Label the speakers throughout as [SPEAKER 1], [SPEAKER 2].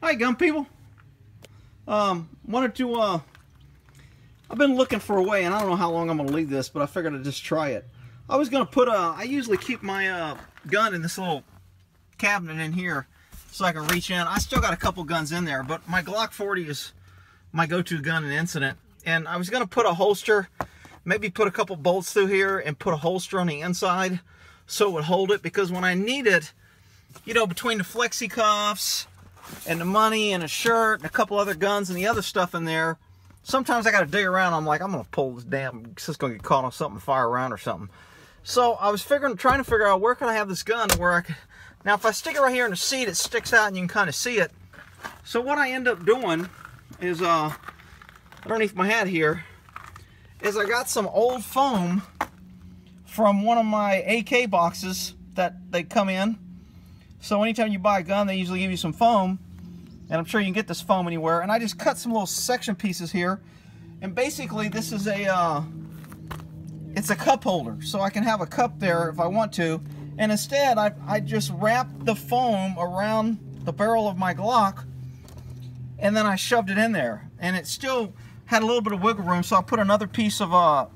[SPEAKER 1] Hi, gun people. Wanted to, I've been looking for a way, and I don't know how long I'm going to leave this, but I figured I'd just try it. I was going to put I usually keep my gun in this little cabinet in here so I can reach in. I still got a couple guns in there, but my Glock 40 is my go-to gun in incident. And I was going to put a holster, maybe put a couple bolts through here and put a holster on the inside so it would hold it, because when I need it, you know, between the flexi cuffs and the money and a shirt and a couple other guns and the other stuff in there, sometimes I got to dig around. I'm like, I'm going to pull this damn, it's just going to get caught on something, fire around or something. So I was trying to figure out where can I have this gun where I could, now if I stick it right here in the seat, it sticks out and you can kind of see it. So what I end up doing is, underneath my hat here, is I got some old foam from one of my AK boxes that they come in. So anytime you buy a gun, they usually give you some foam, and I'm sure you can get this foam anywhere. And I just cut some little section pieces here, and basically this is it's a cup holder, so I can have a cup there if I want to. And instead, I just wrapped the foam around the barrel of my Glock, and then I shoved it in there, and it still had a little bit of wiggle room. So I put another piece of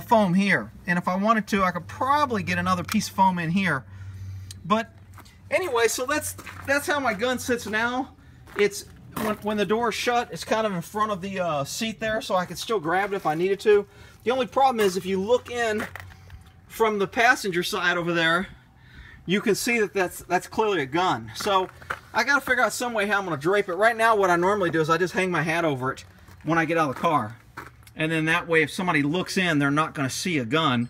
[SPEAKER 1] foam here, and if I wanted to, I could probably get another piece of foam in here. But anyway, so that's how my gun sits now. It's when the door is shut, it's kind of in front of the seat there, so I could still grab it if I needed to. The only problem is if you look in from the passenger side over there, you can see that that's clearly a gun. So I got to figure out some way how I'm going to drape it. Right now, what I normally do is I just hang my hat over it when I get out of the car, and then that way, if somebody looks in, they're not going to see a gun.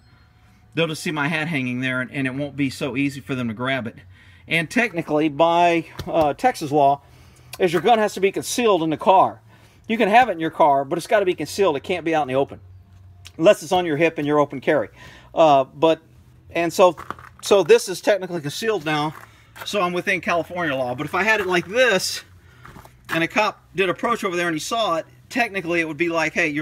[SPEAKER 1] They'll just see my hat hanging there, and it won't be so easy for them to grab it. And technically, by Texas law, is your gun has to be concealed in the car. You can have it in your car, but it's got to be concealed. It can't be out in the open, unless it's on your hip and you're open carry. So this is technically concealed now, so I'm within California law. But if I had it like this, and a cop did approach over there and he saw it, technically it would be like, hey,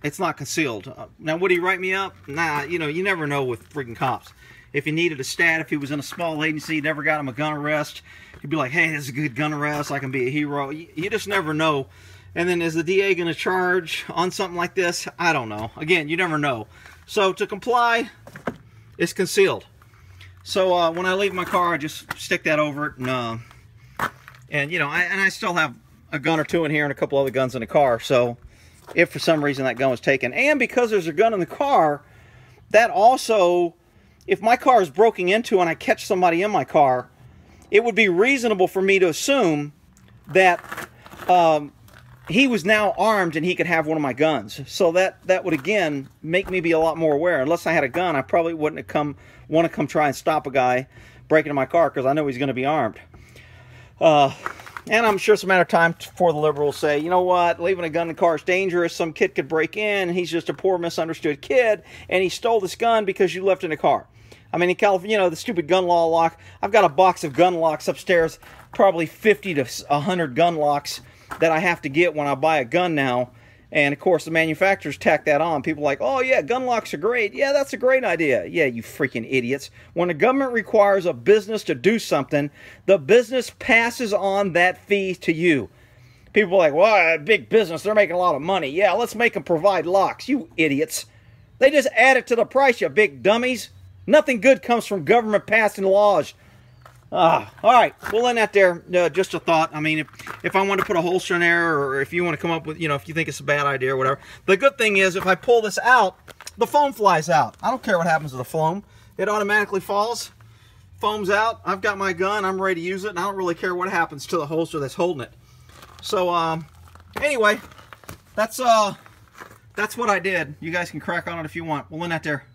[SPEAKER 1] it's not concealed. Now, would he write me up? Nah, you know, you never know with freaking cops. If he needed a stat, if he was in a small agency, never got him a gun arrest, he'd be like, hey, this is a good gun arrest, I can be a hero. You just never know. And then is the DA going to charge on something like this? I don't know. Again, you never know. So to comply, it's concealed. So when I leave my car, I just stick that over it, and you know, I still have a gun or two in here and a couple other guns in the car. So if for some reason that gun was taken, and because there's a gun in the car, that also, if my car is broken into and I catch somebody in my car, it would be reasonable for me to assume that he was now armed and he could have one of my guns. So that would again make me be a lot more aware. Unless I had a gun, I probably wouldn't have want to come try and stop a guy breaking into my car, because I know he's going to be armed. And I'm sure it's a matter of time before the liberals say, you know what, leaving a gun in the car is dangerous. Some kid could break in, and he's just a poor, misunderstood kid, and he stole this gun because you left it in the car. I mean, in California, you know, the stupid gun law lock. I've got a box of gun locks upstairs, probably 50 to 100 gun locks that I have to get when I buy a gun now. And, of course, the manufacturers tack that on. People are like, oh, yeah, gun locks are great. Yeah, that's a great idea. Yeah, you freaking idiots. When the government requires a business to do something, the business passes on that fee to you. People are like, well, big business, they're making a lot of money. Yeah, let's make them provide locks. You idiots. They just add it to the price, you big dummies. Nothing good comes from government passing laws. All right, we'll end that there. Just a thought. I mean, if I want to put a holster in there, or if you want to come up with, you know, if you think it's a bad idea or whatever. The good thing is, if I pull this out, the foam flies out. I don't care what happens to the foam. It automatically falls. Foam's out. I've got my gun. I'm ready to use it, and I don't really care what happens to the holster that's holding it. So, anyway, that's what I did. You guys can crack on it if you want. We'll end that there.